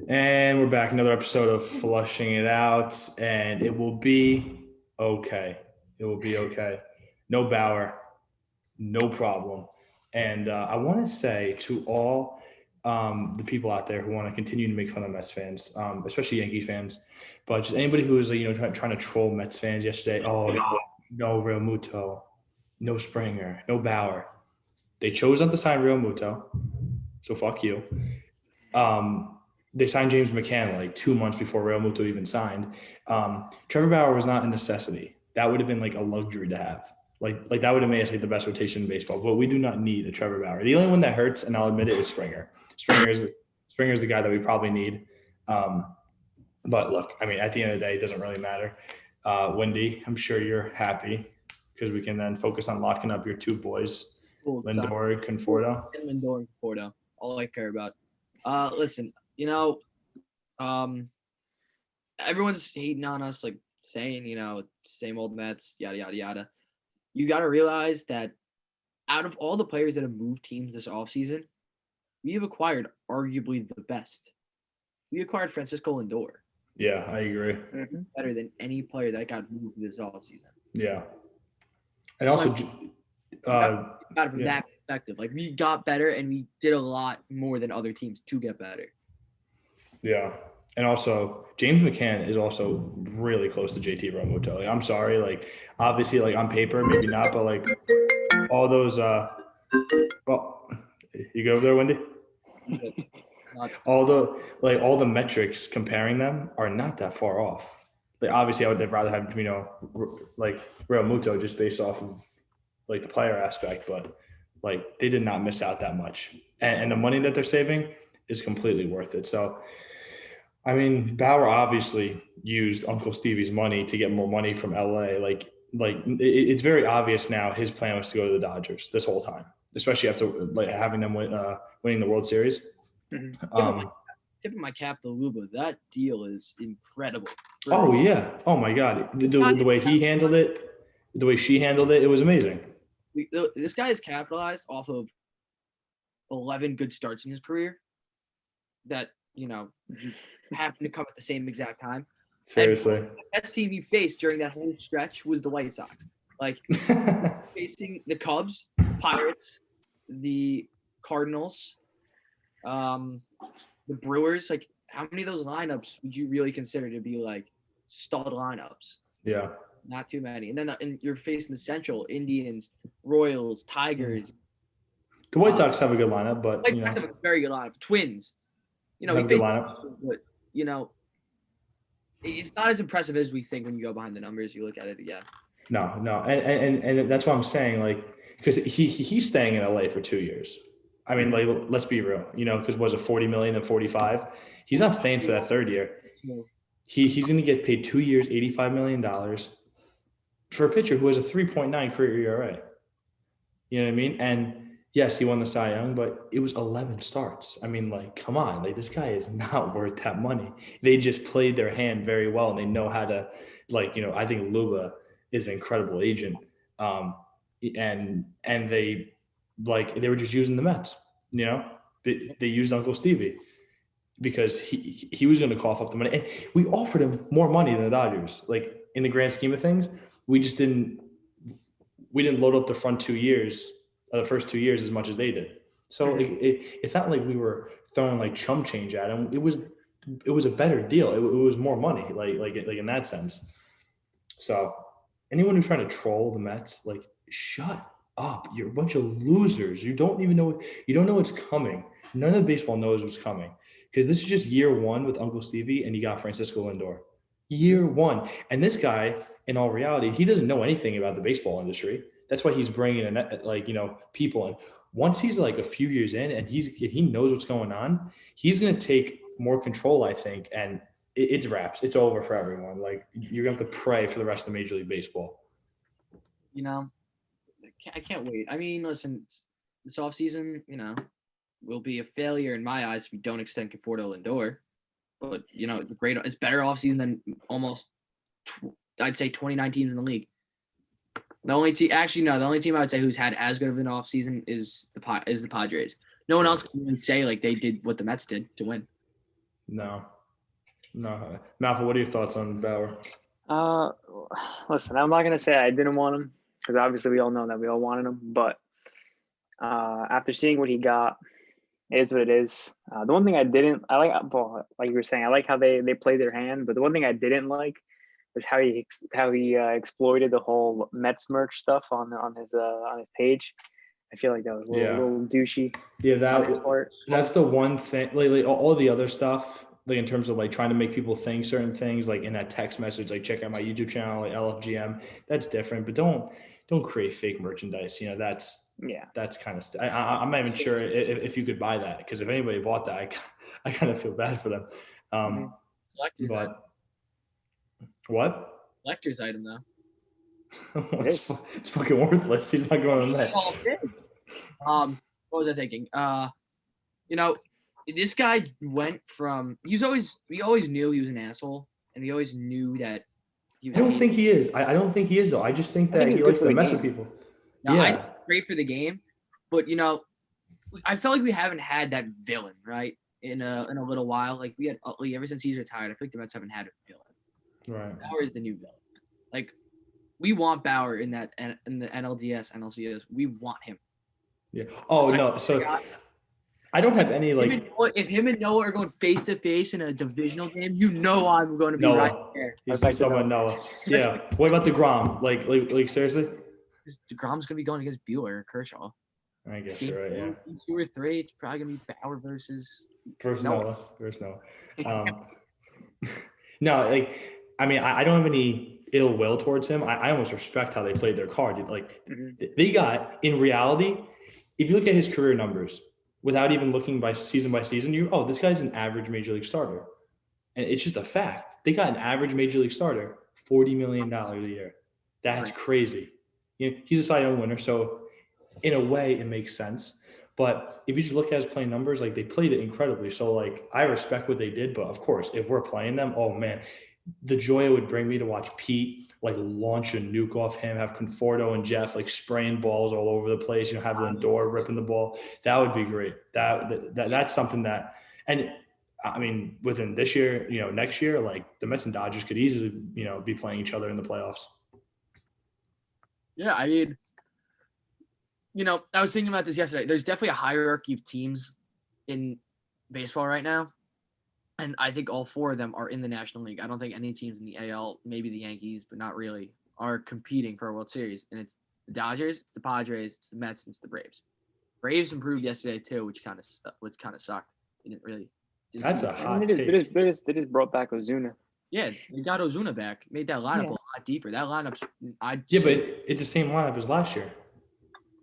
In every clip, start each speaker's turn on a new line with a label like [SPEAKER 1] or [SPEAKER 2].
[SPEAKER 1] And we're back. Another episode of Flushing It Out, and it will be okay. It will be okay. No Bauer, no problem. And I want to say to all the people out there who want to continue to make fun of Mets fans, especially Yankee fans, but just anybody who is trying to troll Mets fans yesterday. Oh, no Real Muto, no Springer, no Bauer. They chose not to sign Real Muto, so fuck you. They signed James McCann like 2 months before Real Muto even signed. Trevor Bauer was not a necessity. That would have been like a luxury to have. Like that would have made us like the best rotation in baseball. But we do not need a Trevor Bauer. The only one that hurts, and I'll admit it, is Springer. Springer's the guy that we probably need. But look, I mean, at the end of the day, it doesn't really matter. Wendy, I'm sure you're happy because we can then focus on locking up your two boys, Lindor and Conforto.
[SPEAKER 2] Lindor and Conforto, all I care about. Listen, everyone's hating on us, like saying, same old Mets, yada, yada, yada. You got to realize that out of all the players that have moved teams this offseason, we have acquired arguably the best. We acquired Francisco Lindor.
[SPEAKER 1] Yeah, I agree.
[SPEAKER 2] Better than any player that got moved this offseason.
[SPEAKER 1] Yeah. And so also,
[SPEAKER 2] from that perspective, like we got better and we did a lot more than other teams to get better.
[SPEAKER 1] Yeah. And also, James McCann is also really close to JT Realmuto. Like, I'm sorry, like obviously, like on paper, maybe not, but like all those. Well, you go over there, Wendy. All the metrics comparing them are not that far off. Like obviously, I would rather have like Realmuto just based off of like the player aspect, but like they did not miss out that much, and the money that they're saving is completely worth it. So. I mean, Bauer obviously used Uncle Stevie's money to get more money from LA. Like it's very obvious now his plan was to go to the Dodgers this whole time, especially after like having them winning the World Series.
[SPEAKER 2] Mm-hmm. Tipping my cap to Luba. That deal is incredible.
[SPEAKER 1] Oh yeah! Oh my God! The way he handled it, the way she handled it, it was amazing.
[SPEAKER 2] This guy is capitalized off of 11 good starts in his career. That happened to come at the same exact time.
[SPEAKER 1] Seriously.
[SPEAKER 2] And the best team he faced during that whole stretch was the White Sox. Like facing the Cubs, Pirates, the Cardinals, the Brewers. Like how many of those lineups would you really consider to be like stud lineups?
[SPEAKER 1] Yeah.
[SPEAKER 2] Not too many. And then you're facing the Central, Indians, Royals, Tigers.
[SPEAKER 1] The White Sox have a good lineup, but
[SPEAKER 2] White Sox have a very good lineup. Twins.
[SPEAKER 1] We faced,
[SPEAKER 2] but it's not as impressive as we think when you go behind the numbers. You look at it again.
[SPEAKER 1] No, and that's what I'm saying. Like, because he's staying in LA for 2 years. I mean, like, let's be real. Because was it 40 million and 45? He's not staying for that third year. He's going to get paid 2 years, $85 million for a pitcher who has a 3.9 career ERA. You know what I mean? And yes, he won the Cy Young, but it was 11 starts. I mean, like, come on. Like, this guy is not worth that money. They just played their hand very well, and they know how to, I think Luba is an incredible agent. And they were just using the Mets, They used Uncle Stevie because he was going to cough up the money. And we offered him more money than the Dodgers. Like, in the grand scheme of things, we didn't load up the first 2 years as much as they did. So it's not like we were throwing like chump change at him. It was a better deal. It was more money, like in that sense. So anyone who's trying to troll the Mets, like, shut up. You're a bunch of losers. You don't know what's coming. None of baseball knows what's coming because this is just year one with Uncle Stevie, and you got Francisco Lindor. Year one, and this guy, in all reality, he doesn't know anything about the baseball industry. That's why he's bringing in, people. And once he's like a few years in and he knows what's going on, he's going to take more control, I think. And it's wraps. It's over for everyone. Like, you're going to have to pray for the rest of Major League Baseball.
[SPEAKER 2] I can't wait. I mean, listen, this offseason, will be a failure in my eyes if we don't extend Conforto Lindor. But, it's better offseason than almost, I'd say, 29 teams in the league. The only team I would say who's had as good of an offseason is the Padres. No one else can really say like they did what the Mets did to win.
[SPEAKER 1] No. Malfa, what are your thoughts on Bauer?
[SPEAKER 3] Uh, Listen, I'm not gonna say I didn't want him because obviously we all know that we all wanted him. But after seeing what he got, it is what it is. The one thing I didn't, I like, well, like you were saying, I like how they played their hand. But the one thing I didn't like was how he exploited the whole Mets merch stuff on his page. I feel like that was a little douchey.
[SPEAKER 1] Yeah,
[SPEAKER 3] on his part.
[SPEAKER 1] that's the one thing. Like all the other stuff, like in terms of like trying to make people think certain things, like in that text message, like check out my YouTube channel, like LFGM. That's different, but don't create fake merchandise. You know, that's kind of. I'm not even sure if you could buy that, because if anybody bought that, I kind of feel bad for them.
[SPEAKER 2] Collector's item.
[SPEAKER 1] But what?
[SPEAKER 2] Collector's item though.
[SPEAKER 1] It's fucking worthless. He's not going on that.
[SPEAKER 2] What was I thinking? You know, this guy went from we always knew he was an asshole, and we always knew that he was.
[SPEAKER 1] I don't think he is. I don't think he is though. I just think that he likes to mess with people.
[SPEAKER 2] No, yeah, I great for the game, but you know, I felt like we haven't had that villain right in a little while. Like we had Utley ever since he's retired. I think the Mets haven't had a villain.
[SPEAKER 1] Right.
[SPEAKER 2] Bauer is the new villain. Like we want Bauer in the NLDS, NLCS. We want him.
[SPEAKER 1] Yeah. Oh no. So I don't have any like.
[SPEAKER 2] If him and Noah are going face to face in a divisional game, you know I'm going to be right there.
[SPEAKER 1] He's talking about Noah. Yeah. What about DeGrom? Like seriously?
[SPEAKER 2] DeGrom's going to be going against Bueller or Kershaw.
[SPEAKER 1] I guess you're right. Yeah.
[SPEAKER 2] 2 or 3, it's probably going to be Bauer versus
[SPEAKER 1] Noah. No, like I mean, I don't have any ill will towards him. I almost respect how they played their card. Like they got in reality. If you look at his career numbers, without even looking by season, this guy's an average major league starter. And it's just a fact. They got an average major league starter, $40 million a year. That's crazy. You know, he's a Cy Young winner, so in a way it makes sense. But if you just look at his playing numbers, like they played it incredibly. So like I respect what they did, but of course, if we're playing them, oh man, the joy it would bring me to watch Pete like launch a nuke off him, have Conforto and Jeff like spraying balls all over the place, you know, have Lindor ripping the ball. That would be great. That's something that, and I mean, within this year, you know, next year, like the Mets and Dodgers could easily, you know, be playing each other in the playoffs.
[SPEAKER 2] Yeah, I mean, you know, I was thinking about this yesterday. There's definitely a hierarchy of teams in baseball right now. And I think all 4 of them are in the National League. I don't think any teams in the AL, maybe the Yankees, but not really, are competing for a World Series. And it's the Dodgers, it's the Padres, it's the Mets, and it's the Braves. Braves improved yesterday too, which kind of sucked. They didn't really.
[SPEAKER 1] That's a hot
[SPEAKER 3] take. They just brought back Ozuna.
[SPEAKER 2] Yeah, they got Ozuna back. Made that lineup a lot deeper. That lineup's
[SPEAKER 1] but it's the same lineup as last year.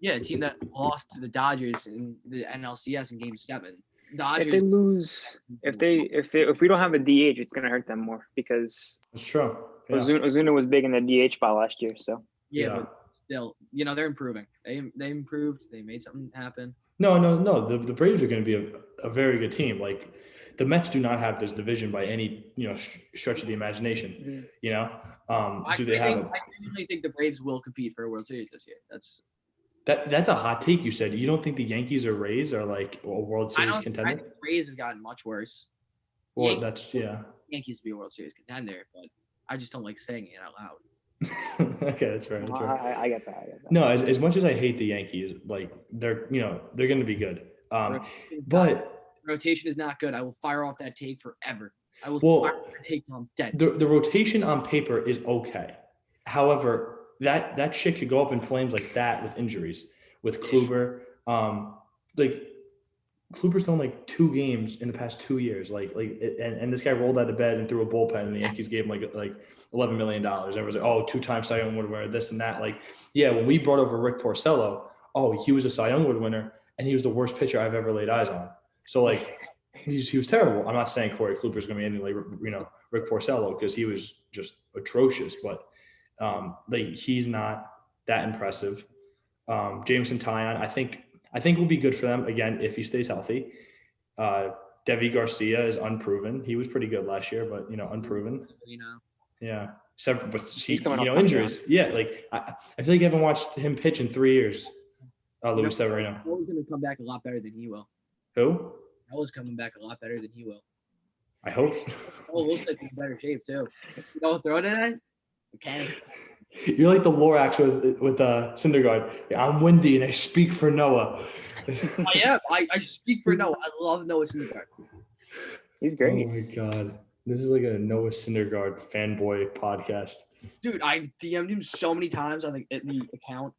[SPEAKER 2] Yeah, a team that lost to the Dodgers in the NLCS in Game 7. Dodgers.
[SPEAKER 3] If they lose, if we don't have a DH, it's gonna hurt them more because
[SPEAKER 1] it's true. Yeah.
[SPEAKER 3] Ozuna was big in the DH spot last year, so
[SPEAKER 2] yeah, but still, you know, they're improving. They improved. They made something happen.
[SPEAKER 1] No. The Braves are going to be a very good team. Like the Mets do not have this division by any stretch of the imagination. Mm-hmm. You know, do they have?
[SPEAKER 2] I genuinely think the Braves will compete for a World Series this year.
[SPEAKER 1] That's a hot take. You said you don't think the Yankees or Rays are like a World Series contender?
[SPEAKER 2] I think the Rays have gotten much worse.
[SPEAKER 1] Well,
[SPEAKER 2] Yankees to be a World Series contender, but I just don't like saying it out loud.
[SPEAKER 1] Okay, that's fair. That's right.
[SPEAKER 3] I get that.
[SPEAKER 1] No, as much as I hate the Yankees, like they're going to be good. But
[SPEAKER 2] rotation is not good. I will fire off that take forever. I will fire off that take till I'm dead.
[SPEAKER 1] The rotation on paper is okay. However, that shit could go up in flames like that with injuries. With Kluber, like Kluber's done like 2 games in the past 2 years. And this guy rolled out of bed and threw a bullpen, and the Yankees gave him like $11 million. Everyone's like, oh, 2-time Cy Young Award winner, this and that. Like, yeah, when we brought over Rick Porcello, he was a Cy Young Award winner, and he was the worst pitcher I've ever laid eyes on. So like, he was terrible. I'm not saying Corey Kluber's going to be anything like Rick Porcello, because he was just atrocious, but he's not that impressive. Jameson Taillon, I think will be good for them again if he stays healthy. Devi Garcia is unproven. He was pretty good last year, but unproven. Yeah. Injuries. Yeah, like I feel like I haven't watched him pitch in 3 years. Luis Severino.
[SPEAKER 2] Noah's going to come back a lot better than he will.
[SPEAKER 1] Who?
[SPEAKER 2] Noah's coming back a lot better than he will.
[SPEAKER 1] I hope.
[SPEAKER 2] Oh, it looks like he's in better shape too. You know, throw today. Mechanics.
[SPEAKER 1] You're like the Lorax with Syndergaard. Yeah, I'm windy and I speak for Noah.
[SPEAKER 2] I am. I speak for Noah. I love Noah Syndergaard.
[SPEAKER 3] He's
[SPEAKER 1] Oh
[SPEAKER 3] great.
[SPEAKER 1] my god, this is like a Noah Syndergaard fanboy podcast.
[SPEAKER 2] Dude, I've DM'd him so many times on the account,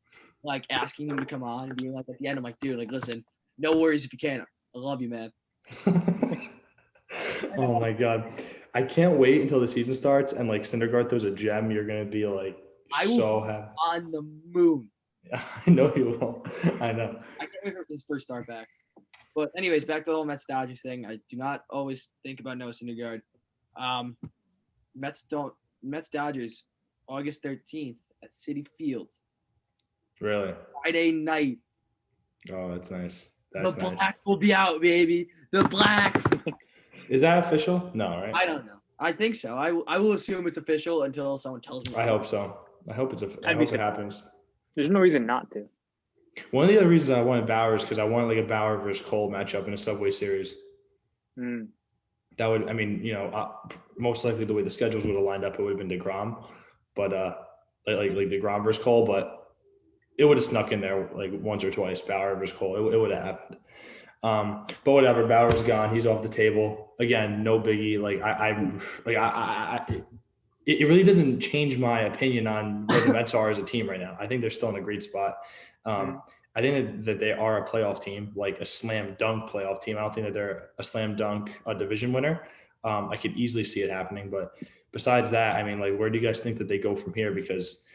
[SPEAKER 2] like asking him to come on and being like at the end, I'm like, dude, like listen, no worries if you can. I love you, man.
[SPEAKER 1] Oh my god, I can't wait until the season starts and like Syndergaard throws a gem. You're gonna be like
[SPEAKER 2] I will
[SPEAKER 1] so
[SPEAKER 2] be
[SPEAKER 1] happy.
[SPEAKER 2] on the moon.
[SPEAKER 1] I know you will. I know.
[SPEAKER 2] I can't wait for his first start back. But anyways, back to the whole Mets Dodgers thing. I do not always think about Noah Syndergaard. Mets Dodgers, August 13th at Citi Field.
[SPEAKER 1] Really?
[SPEAKER 2] Friday night.
[SPEAKER 1] Oh, that's nice. That's
[SPEAKER 2] The
[SPEAKER 1] nice.
[SPEAKER 2] Blacks will be out, baby. The Blacks.
[SPEAKER 1] Is that official? No, right?
[SPEAKER 2] I don't know. I think so. I will assume it's official until someone tells me.
[SPEAKER 1] I hope so. I hope I hope it happens.
[SPEAKER 3] There's no reason not to.
[SPEAKER 1] One of the other reasons I wanted Bauer is because I wanted like a Bauer versus Cole matchup in a Subway Series.
[SPEAKER 3] Mm.
[SPEAKER 1] That would, I mean, most likely the way the schedules would have lined up, it would have been DeGrom, but like DeGrom versus Cole, but it would have snuck in there like once or twice. Bauer versus Cole, it would have happened. But whatever, Bauer's gone. He's off the table again. No biggie. It really doesn't change my opinion on where the Mets are as a team right now. I think they're still in a great spot. I think that they are a playoff team, like a slam dunk playoff team. I don't think that they're a slam dunk division winner. I could easily see it happening. But besides that, I mean, like, where do you guys think that they go from here? Because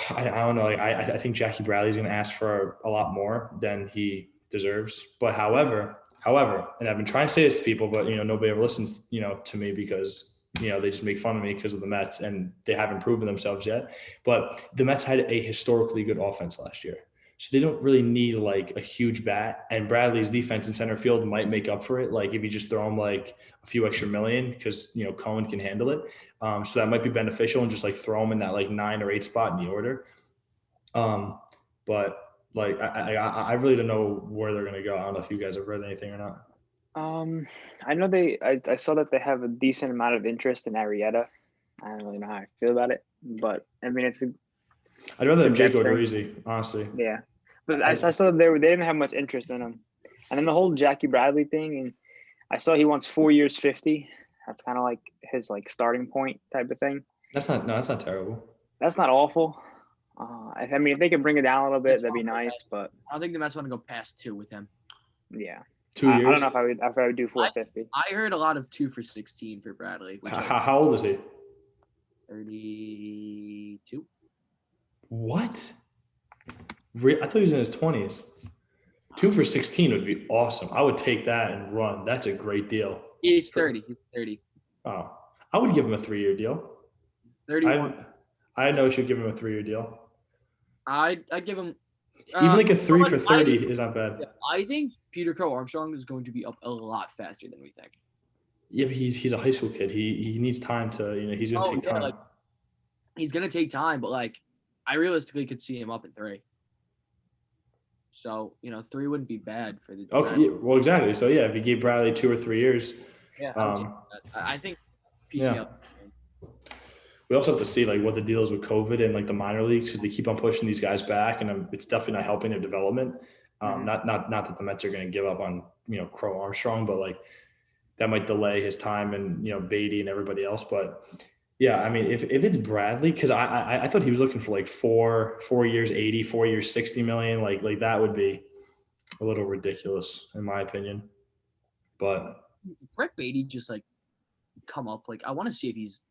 [SPEAKER 1] I don't know. Like, I think Jackie Bradley's going to ask for a lot more than he deserves. But however, and I've been trying to say this to people, but nobody ever listens, to me because they just make fun of me because of the Mets and they haven't proven themselves yet. But the Mets had a historically good offense last year. So they don't really need like a huge bat, and Bradley's defense in center field might make up for it. Like if you just throw him like a few extra million, because Cohen can handle it. So that might be beneficial, and just like throw him in that like 9 or 8 spot in the order. But like I really don't know where they're gonna go. I don't know if you guys have read anything or not.
[SPEAKER 3] I know I saw that they have a decent amount of interest in Arrieta. I don't really know how I feel about it, but I mean
[SPEAKER 1] I'd rather have Jake
[SPEAKER 3] depth thing.
[SPEAKER 1] Odorizzi, honestly.
[SPEAKER 3] Yeah, but I saw they didn't have much interest in him, and then the whole Jackie Bradley thing, and I saw he wants 4 years, 50. That's kind of like his like starting point type of thing.
[SPEAKER 1] That's not terrible.
[SPEAKER 3] That's not awful. If they can bring it down a little bit, that'd be nice. But
[SPEAKER 2] I don't think the Mets want to go past 2 with him.
[SPEAKER 3] Yeah,
[SPEAKER 1] 2 years.
[SPEAKER 3] I don't know if I would do 450.
[SPEAKER 2] I heard a lot of 2 for 16 for Bradley.
[SPEAKER 1] How old is he?
[SPEAKER 2] 32.
[SPEAKER 1] What? I thought he was in his 20s. 2 for 16 would be awesome. I would take that and run. That's a great deal.
[SPEAKER 2] He's 30. He's 30.
[SPEAKER 1] Oh, I would give him a 3-year deal.
[SPEAKER 2] 31.
[SPEAKER 1] I know you should give him a 3-year deal.
[SPEAKER 2] I'd give him
[SPEAKER 1] even like a 3 for 30 is not bad.
[SPEAKER 2] I think Peter Crow Armstrong is going to be up a lot faster than we think.
[SPEAKER 1] Yeah, but he's a high school kid. He needs time to he's gonna take time.
[SPEAKER 2] Like, he's gonna take time, but like I realistically could see him up in 3. So 3 wouldn't be bad for the.
[SPEAKER 1] Okay, well, exactly. So yeah, if you gave Bradley 2 or 3 years,
[SPEAKER 2] yeah, I think PCL.
[SPEAKER 1] Yeah. We also have to see like what the deal is with COVID and like the minor leagues, because they keep on pushing these guys back, and it's definitely not helping their development. Not that the Mets are going to give up on Crow Armstrong, but like that might delay his time and Beatty and everybody else. But yeah, I mean, if it's Bradley, because I thought he was looking for like 4 years 80, 4 years 60 million, like that would be a little ridiculous in my opinion. But
[SPEAKER 2] Brett Beatty just like come up, like I want to see if he's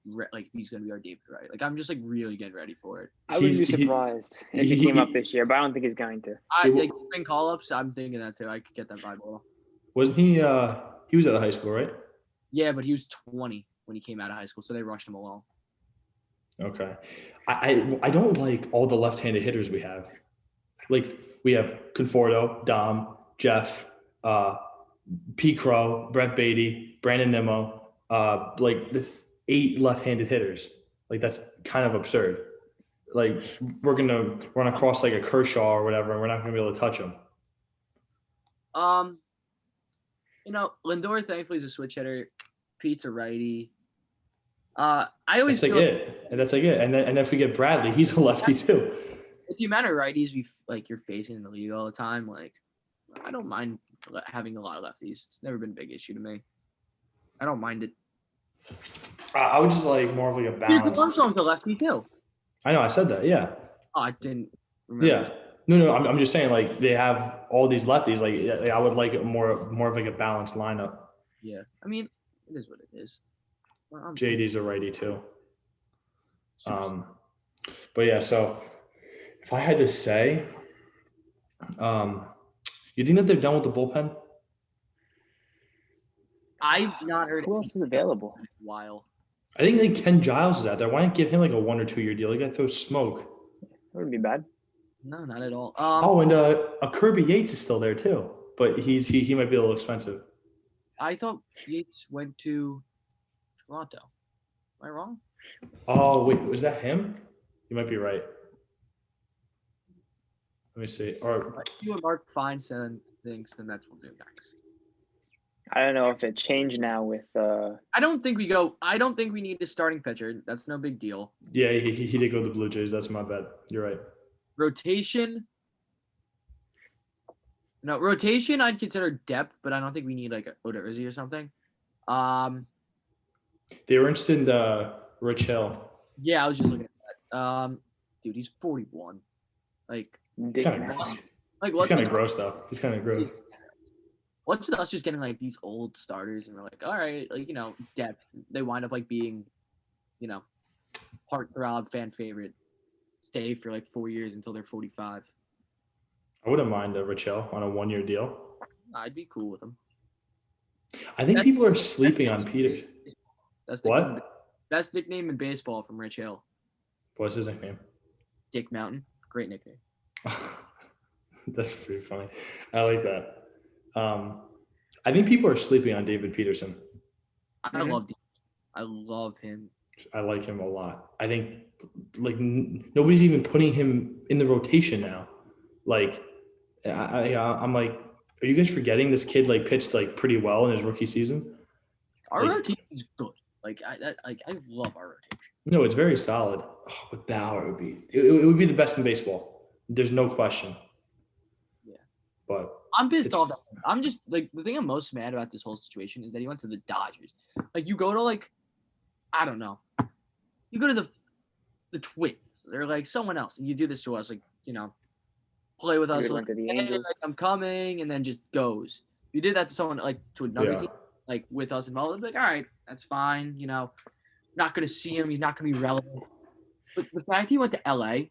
[SPEAKER 2] he's going to be our David Wright. Like I'm just like really getting ready for it.
[SPEAKER 3] I would be surprised if he came up this year, but I don't think he's going to.
[SPEAKER 2] Like spring call-ups, I'm thinking that too. I could get that vibe.
[SPEAKER 1] Wasn't he? He was out of high school, right?
[SPEAKER 2] Yeah, but he was 20 when he came out of high school, so they rushed him along.
[SPEAKER 1] Okay, I don't like all the left-handed hitters we have. Like we have Conforto, Dom, Jeff, P. Crow, Brett Beatty, Brandon Nimmo. Like that's 8 left-handed hitters. Like that's kind of absurd. Like we're gonna run across like a Kershaw or whatever, and we're not gonna be able to touch him.
[SPEAKER 2] Lindor thankfully is a switch hitter. Pete's a righty. I always
[SPEAKER 1] That's like it. And that's like it. And then if we get Bradley, he's a lefty too.
[SPEAKER 2] with the amount of righties you're facing in the league all the time, like I don't mind having a lot of lefties. It's never been a big issue to me. I don't mind it.
[SPEAKER 1] I would just like more of like a
[SPEAKER 2] Peter
[SPEAKER 1] balance.
[SPEAKER 2] Armstrong's a lefty too.
[SPEAKER 1] I know, I said that. Yeah.
[SPEAKER 2] Oh, I didn't remember.
[SPEAKER 1] Yeah. No. I'm just saying, like they have all these lefties. Like I would like it more of like a balanced lineup.
[SPEAKER 2] Yeah. I mean, it is what it is. Well,
[SPEAKER 1] JD's a righty too. But yeah. So if I had to say, you think that they're done with the bullpen?
[SPEAKER 2] I've not heard
[SPEAKER 3] Who else is available?
[SPEAKER 2] in a while.
[SPEAKER 1] I think like Ken Giles is out there. Why not give him like a 1 or 2 year deal? He got throw smoke.
[SPEAKER 3] That wouldn't be bad.
[SPEAKER 2] No, not at all.
[SPEAKER 1] And a Kirby Yates is still there too, but he might be a little expensive.
[SPEAKER 2] I thought Yates went to Toronto. Am I wrong?
[SPEAKER 1] Oh wait, was that him? You might be right. Let me see. Or
[SPEAKER 2] If you and Mark Feinstein thinks, then that's what we'll do next.
[SPEAKER 3] I don't know if it changed now with
[SPEAKER 2] I don't think we need a starting pitcher. That's no big deal.
[SPEAKER 1] yeah, he did go to the Blue Jays. That's my bad. You're right.
[SPEAKER 2] Rotation. No, rotation I'd consider depth, but I don't think we need like Odorizzi or something.
[SPEAKER 1] They were interested in Rich Hill.
[SPEAKER 2] Yeah, I was just looking at that. Dude, he's 41. Like,
[SPEAKER 3] Dick
[SPEAKER 1] Kinda
[SPEAKER 3] Mouse.
[SPEAKER 1] gross.
[SPEAKER 2] like
[SPEAKER 1] He's
[SPEAKER 2] what's
[SPEAKER 1] kind of
[SPEAKER 2] with-
[SPEAKER 1] gross though. He's kind of gross.
[SPEAKER 2] what's with us just getting like these old starters and we're like, all right, like depth. They wind up like being, heartthrob fan favorite. Stay for like 4 years until they're 45.
[SPEAKER 1] I wouldn't mind Rich Hill on a 1 year deal.
[SPEAKER 2] I'd be cool with them.
[SPEAKER 1] I think people are sleeping on Peter.
[SPEAKER 2] That's the
[SPEAKER 1] What?
[SPEAKER 2] best nickname in baseball from Rich Hill.
[SPEAKER 1] What's his nickname?
[SPEAKER 2] Dick Mountain. Great nickname.
[SPEAKER 1] That's pretty funny. I like that. I think people are sleeping on David Peterson.
[SPEAKER 2] I love him.
[SPEAKER 1] I like him a lot. I think like nobody's even putting him in the rotation now. Like I'm like, are you guys forgetting this kid like pitched like pretty well in his rookie season?
[SPEAKER 2] Our
[SPEAKER 1] Like-
[SPEAKER 2] rotation's good. I love our rotation.
[SPEAKER 1] No, it's very solid. Oh, with Bauer it would be the best in baseball. There's no question.
[SPEAKER 2] Yeah.
[SPEAKER 1] But
[SPEAKER 2] I'm pissed
[SPEAKER 1] It's-
[SPEAKER 2] off. I'm just like the thing I'm most mad about this whole situation is that he went to the Dodgers. Like you go to like, I don't know, you go to the Twins or like someone else, and you do this to us, like play with us.
[SPEAKER 3] He
[SPEAKER 2] Like,
[SPEAKER 3] went to the
[SPEAKER 2] "Hey,
[SPEAKER 3] Angels.
[SPEAKER 2] like, I'm coming, and then just goes. You did that to someone like to another
[SPEAKER 1] Yeah.
[SPEAKER 2] team, like with us involved. Like, all right, that's fine. Not gonna see him. He's not gonna be relevant. But the fact he went to LA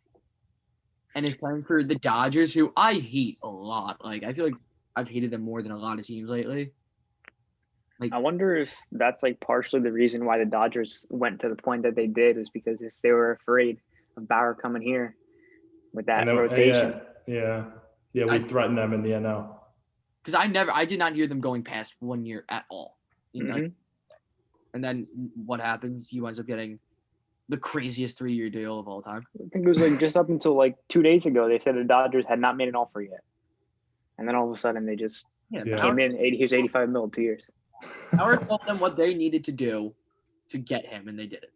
[SPEAKER 2] and is playing for the Dodgers, who I hate a lot. Like I feel like I've hated them more than a lot of teams lately.
[SPEAKER 3] I wonder if that's like partially the reason why the Dodgers went to the point that they did, was because if they were afraid of Bauer coming here with that
[SPEAKER 1] and then-
[SPEAKER 3] rotation.
[SPEAKER 1] Yeah. We threatened them in the NL.
[SPEAKER 2] Because I did not hear them going past 1 year at all.
[SPEAKER 3] Mhm.
[SPEAKER 2] And then what happens? He winds up getting the craziest 3-year deal of all time.
[SPEAKER 3] I think it was like just up until like 2 days ago, they said the Dodgers had not made an offer yet. And then all of a sudden they just
[SPEAKER 2] Yeah,
[SPEAKER 1] Yeah.
[SPEAKER 3] came in, here's 85 mil in 2 years.
[SPEAKER 2] Howard told them what they needed to do to get him, and they did it.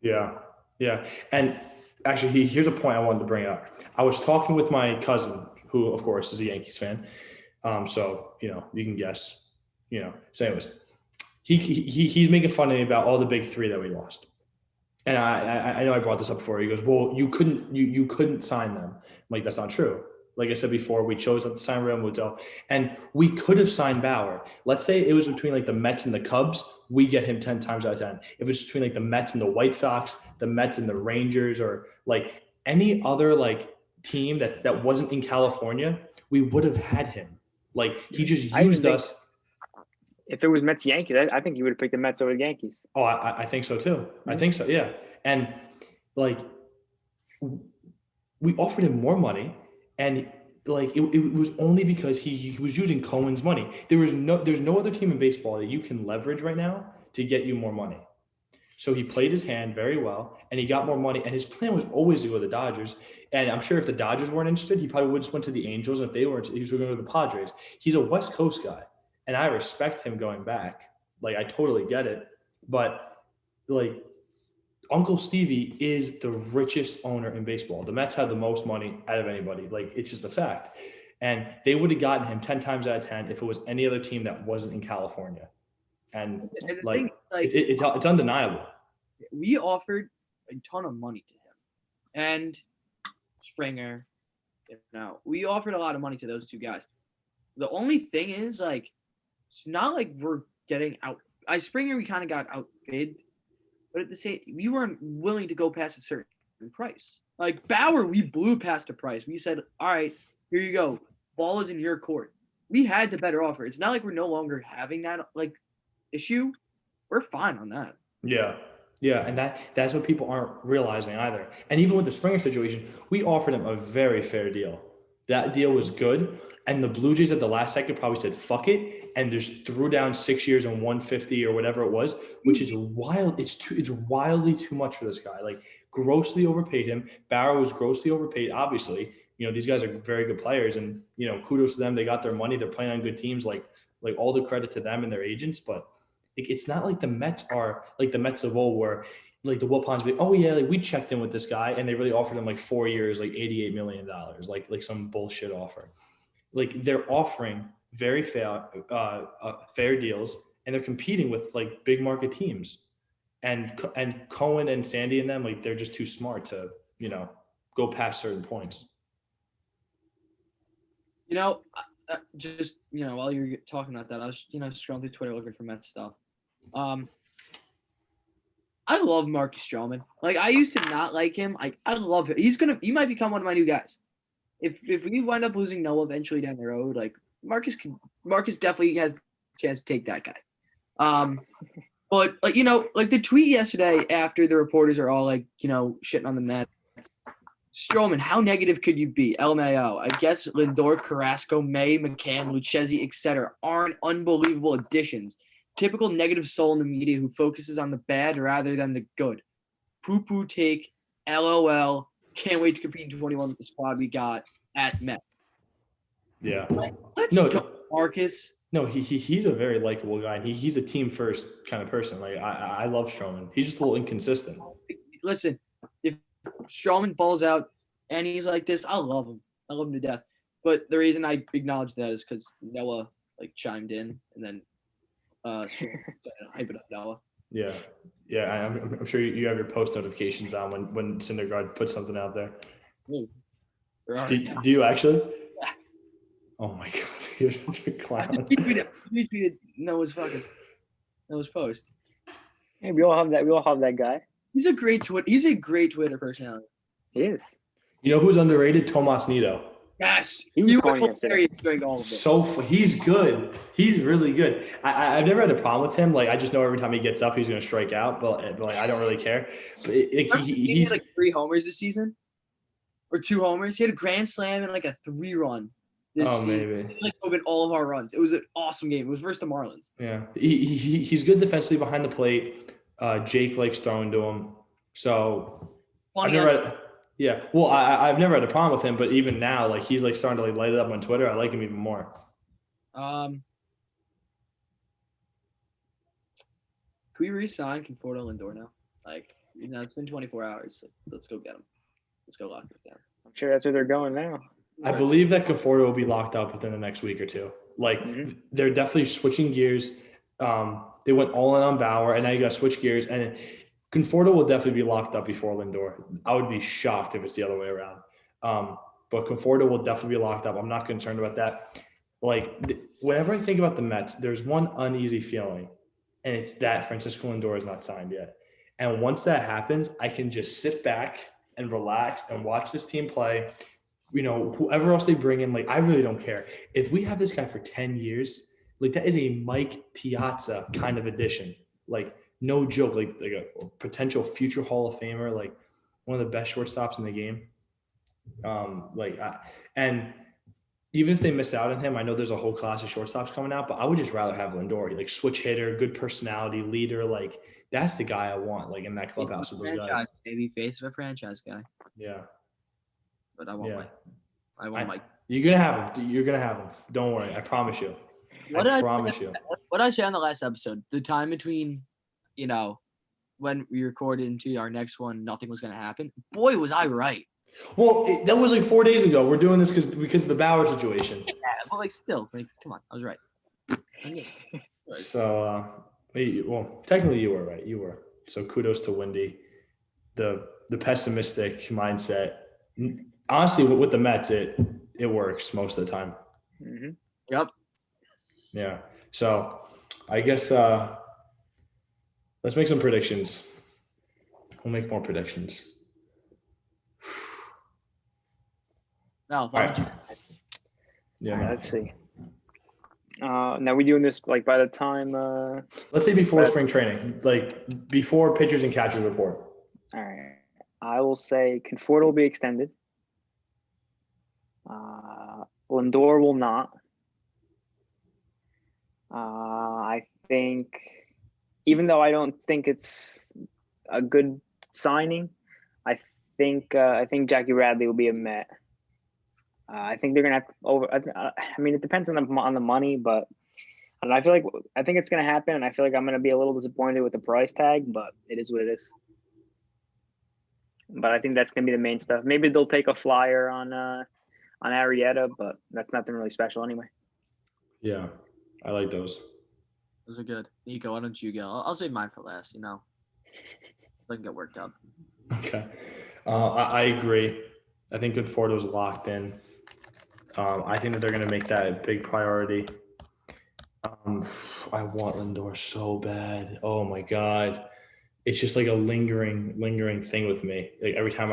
[SPEAKER 1] Yeah. And actually, here's a point I wanted to bring up. I was talking with my cousin, who, of course, is a Yankees fan. So, you can guess, So anyways, he's making fun of me about all the big three that we lost. And I know I brought this up before. He goes, well, you couldn't sign them. I'm like, that's not true. Like I said before, we chose not to sign Real Muto, and we could have signed Bauer. Let's say it was between like the Mets and the Cubs, we get him 10 times out of 10. If it's between like the Mets and the White Sox, the Mets and the Rangers, or like any other like team that wasn't in California, we would have had him. Like he just
[SPEAKER 3] I even
[SPEAKER 1] used
[SPEAKER 3] think-
[SPEAKER 1] us.
[SPEAKER 3] If it was Mets Yankees, I think you would have picked the Mets over the Yankees.
[SPEAKER 1] Oh, I think so too. I think so, yeah. And like we offered him more money, and like it was only because he was using Cohen's money. There's no other team in baseball that you can leverage right now to get you more money. So he played his hand very well, and he got more money. And his plan was always to go to the Dodgers. And I'm sure if the Dodgers weren't interested, he probably would just went to the Angels. And if they weren't, he was going to go to the Padres. He's a West Coast guy, and I respect him going back. Like, I totally get it. But, like, Uncle Stevie is the richest owner in baseball. The Mets have the most money out of anybody. Like, it's just a fact. And they would have gotten him 10 times out of 10 if it was any other team that wasn't in California. And,
[SPEAKER 2] And the
[SPEAKER 1] like,
[SPEAKER 2] thing, like,
[SPEAKER 1] it's undeniable.
[SPEAKER 2] we offered a ton of money to him, and Springer. We offered a lot of money to those two guys. The only thing is, like, it's not like we're getting out. Springer, we kind of got outbid, but at the same, we weren't willing to go past a certain price. Like Bauer, we blew past a price. We said, "All right, here you go. Ball is in your court." We had the better offer. It's not like we're no longer having that like issue. We're fine on that.
[SPEAKER 1] Yeah. Yeah. And that's what people aren't realizing either. And even with the Springer situation, we offered him a very fair deal. That deal was good. And the Blue Jays at the last second probably said, fuck it. And just threw down 6 years and 150 or whatever it was, which is wild. It's wildly too much for this guy. Like, grossly overpaid him. Barrow was grossly overpaid, obviously. These guys are very good players, and kudos to them. They got their money. They're playing on good teams. Like all the credit to them and their agents. But it's not like the Mets are like the Mets of old, where like the Wilpons be, oh yeah, like we checked in with this guy and they really offered him like 4 years, like $88 million, like some bullshit offer. Like, they're offering very fair deals, and they're competing with like big market teams, and Cohen and Sandy and them, like, they're just too smart to go past certain points.
[SPEAKER 2] Just while you're talking about that, I was scrolling through Twitter looking for Mets stuff. I love Marcus Stroman. Like, I used to not like him. I love him. He might become one of my new guys. If we wind up losing Noah eventually down the road, like Marcus definitely has a chance to take that guy. But like like the tweet yesterday after the reporters are all like shitting on the Mets. Stroman, how negative could you be? LMAO. I guess Lindor, Carrasco, May, McCann, Lucchesi, etc. aren't unbelievable additions. Typical negative soul in the media who focuses on the bad rather than the good. Poo-poo take, LOL. Can't wait to compete in 21 with the squad we got at Mets.
[SPEAKER 1] Yeah.
[SPEAKER 2] Let's go, Marcus.
[SPEAKER 1] No, he's a very likable guy. He's a team first kind of person. Like, I love Stroman. He's just a little inconsistent.
[SPEAKER 2] Listen, if Stroman balls out and he's like this, I love him. I love him to death. But the reason I acknowledge that is because Noah like chimed in and then hype it up Noah.
[SPEAKER 1] Yeah. I'm sure you have your post notifications on when Syndergaard puts something out there.
[SPEAKER 2] Ooh,
[SPEAKER 1] do you actually?
[SPEAKER 2] Yeah.
[SPEAKER 1] Oh my god, you're such a clown.
[SPEAKER 2] Retweeted Noah's post.
[SPEAKER 3] Hey, we all have that guy.
[SPEAKER 2] He's a great Twitter personality.
[SPEAKER 3] He is.
[SPEAKER 1] You know who's underrated? Tomas Nido.
[SPEAKER 2] Yes,
[SPEAKER 3] he was
[SPEAKER 2] hilarious during all of it.
[SPEAKER 1] He's good. He's really good. I've never had a problem with him. Like, I just know every time he gets up, he's going to strike out. But like, I don't really care. But
[SPEAKER 2] he had like 3 homers this season, or 2 homers. He had a grand slam and like a 3-run. This season.
[SPEAKER 1] Maybe.
[SPEAKER 2] He like opened all of our runs. It was an awesome game. It was versus the Marlins.
[SPEAKER 1] Yeah, he's good defensively behind the plate. Jake likes throwing to him. So
[SPEAKER 2] Funny.
[SPEAKER 1] Yeah, well, I've never had a problem with him, but even now, like, he's like starting to like light it up on Twitter. I like him even more.
[SPEAKER 2] Can we re-sign Conforto Lindor now? Like, it's been 24 hours. So let's go get him. Let's go lock this down.
[SPEAKER 3] I'm sure that's where they're going now.
[SPEAKER 1] I believe that Conforto will be locked up within the next week or two. Like, they're definitely switching gears. They went all in on Bauer, and now you got to switch gears. And Conforto will definitely be locked up before Lindor. I would be shocked if it's the other way around. But Conforto will definitely be locked up. I'm not concerned about that. Like, whenever I think about the Mets, there's one uneasy feeling, and it's that Francisco Lindor is not signed yet. And once that happens, I can just sit back and relax and watch this team play. Whoever else they bring in, like, I really don't care. If we have this guy for 10 years, like, that is a Mike Piazza kind of addition. Like, no joke, like a potential future Hall of Famer, like one of the best shortstops in the game. And even if they miss out on him, I know there's a whole class of shortstops coming out, but I would just rather have Lindor, like switch hitter, good personality, leader. Like, that's the guy I want, like, in that clubhouse with those guys.
[SPEAKER 2] Maybe face of a franchise guy.
[SPEAKER 1] Yeah.
[SPEAKER 2] But I want Mike. I want Mike.
[SPEAKER 1] You're gonna have him. Don't worry. I promise you. I promise you.
[SPEAKER 2] What did I say on the last episode? The time between, when we recorded into our next one, nothing was going to happen. Boy, was I right.
[SPEAKER 1] Well, that was like 4 days ago. We're doing this because of the Bauer situation.
[SPEAKER 2] Yeah, but still, come on, I was right.
[SPEAKER 1] So, technically you were right. You were. So kudos to Wendy. The pessimistic mindset. Honestly, with the Mets, it works most of the time.
[SPEAKER 3] Mm-hmm.
[SPEAKER 2] Yep.
[SPEAKER 1] Yeah. So, I guess let's make some predictions. We'll make more predictions.
[SPEAKER 2] No,
[SPEAKER 1] All right.
[SPEAKER 3] Yeah. All right, let's see. Now we doing this like by the time.
[SPEAKER 1] Let's say before spring training, like before pitchers and catchers report.
[SPEAKER 3] All right. I will say Conforto will be extended. Lindor will not. I think, even though I don't think it's a good signing, I think Jackie Bradley will be a Met. I think they're gonna have I mean, it depends on the money, but I think it's gonna happen, and I feel like I'm gonna be a little disappointed with the price tag, but it is what it is. But I think that's gonna be the main stuff. Maybe they'll take a flyer on Arrieta, but that's nothing really special anyway.
[SPEAKER 1] Yeah, I like those.
[SPEAKER 2] Those are good. Nico, why don't you go? I'll save mine for last. I can get worked up.
[SPEAKER 1] Okay, I agree. I think Conforto's locked in. I think that they're going to make that a big priority. I want Lindor so bad. Oh my God. It's just like a lingering thing with me. Like every time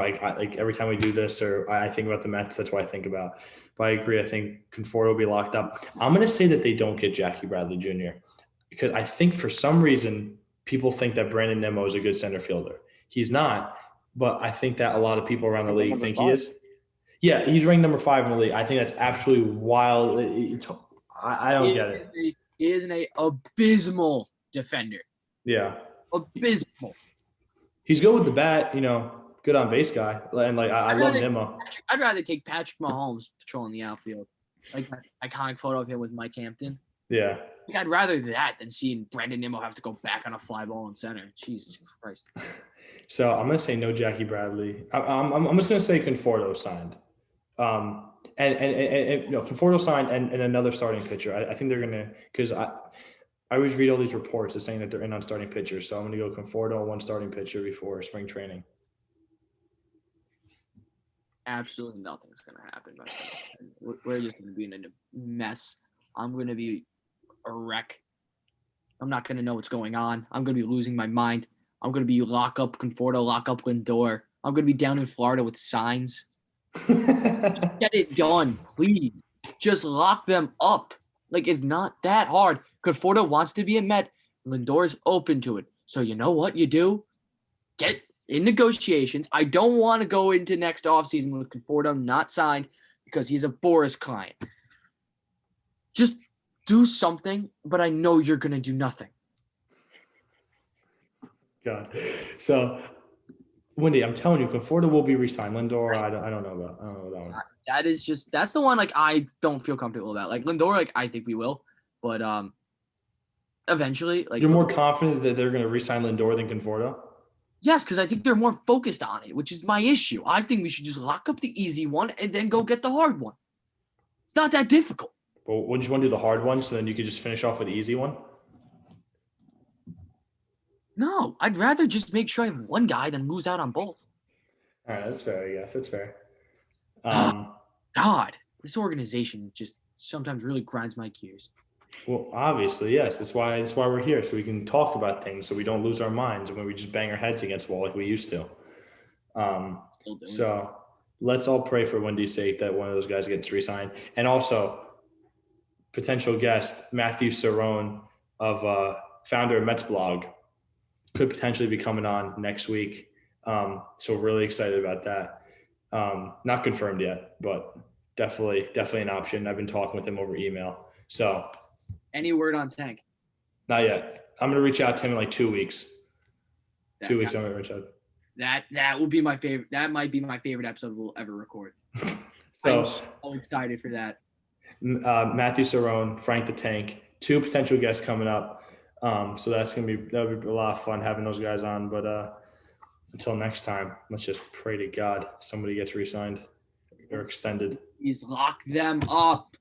[SPEAKER 1] every time we do this or I think about the Mets, that's what I think about. But I agree. I think Conforto will be locked up. I'm going to say that they don't get Jackie Bradley Jr. because I think for some reason people think that Brandon Nimmo is a good center fielder. He's not, but I think that a lot of people around the league think he is. Yeah, he's ranked number 5 in the league. I think that's absolutely wild. I don't get it.
[SPEAKER 2] He is an abysmal defender.
[SPEAKER 1] Yeah.
[SPEAKER 2] Abysmal.
[SPEAKER 1] He's good with the bat, good on base guy. And I love Nimmo.
[SPEAKER 2] I'd rather take Patrick Mahomes patrolling the outfield. Like that iconic photo of him with Mike Hampton.
[SPEAKER 1] Yeah.
[SPEAKER 2] I'd rather that than seeing Brandon Nimmo have to go back on a fly ball in center. Jesus Christ.
[SPEAKER 1] So I'm gonna say no Jackie Bradley. I'm just gonna say Conforto signed. And Conforto signed and another starting pitcher. I think they're gonna because I always read all these reports saying that they're in on starting pitchers. So I'm gonna go Conforto on one starting pitcher before spring training.
[SPEAKER 2] Absolutely nothing's gonna happen. We're just gonna be in a mess. I'm gonna be a wreck. I'm not gonna know what's going on. I'm gonna be losing my mind. I'm gonna be lock up Conforto, lock up Lindor. I'm gonna be down in Florida with signs. Get it done, please. Just lock them up. Like, it's not that hard. Conforto wants to be a Met. Lindor's open to it. So you know what you do? Get in negotiations. I don't want to go into next offseason with Conforto not signed because he's a Boris client. Just do something, but I know you're going to do nothing.
[SPEAKER 1] God. So, Wendy, I'm telling you, Conforto will be re-signed. Lindor, I don't know about that one.
[SPEAKER 2] That's the one I don't feel comfortable about. Like Lindor, I think we will, but eventually,
[SPEAKER 1] you're more confident that they're going to re-sign Lindor than Conforto?
[SPEAKER 2] Yes, because I think they're more focused on it, which is my issue. I think we should just lock up the easy one and then go get the hard one. It's not that difficult.
[SPEAKER 1] Well, wouldn't you want to do the hard one so then you could just finish off with the easy one?
[SPEAKER 2] No, I'd rather just make sure I have one guy than lose out on both.
[SPEAKER 1] All right, that's fair. I guess that's fair.
[SPEAKER 2] God, this organization just sometimes really grinds my gears.
[SPEAKER 1] Well, obviously, yes. That's why we're here, so we can talk about things, so we don't lose our minds when we just bang our heads against the wall like we used to. So let's all pray for Wendy's sake that one of those guys gets re-signed, and also potential guest Matthew Cerrone of founder of Mets Blog could potentially be coming on next week. So really excited about that. Not confirmed yet, but definitely an option. I've been talking with him over email. So
[SPEAKER 2] any word on Tank?
[SPEAKER 1] Not yet. I'm going to reach out to him in like 2 weeks. 2 weeks I'm going to reach out.
[SPEAKER 2] That will be my favorite. That might be my favorite episode we'll ever record.
[SPEAKER 1] So
[SPEAKER 2] I'm so excited for that.
[SPEAKER 1] Matthew Cerrone, Frank the Tank, 2 potential guests coming up. So that'll be a lot of fun having those guys on. But until next time, let's just pray to God somebody gets re-signed or extended.
[SPEAKER 2] Please lock them up.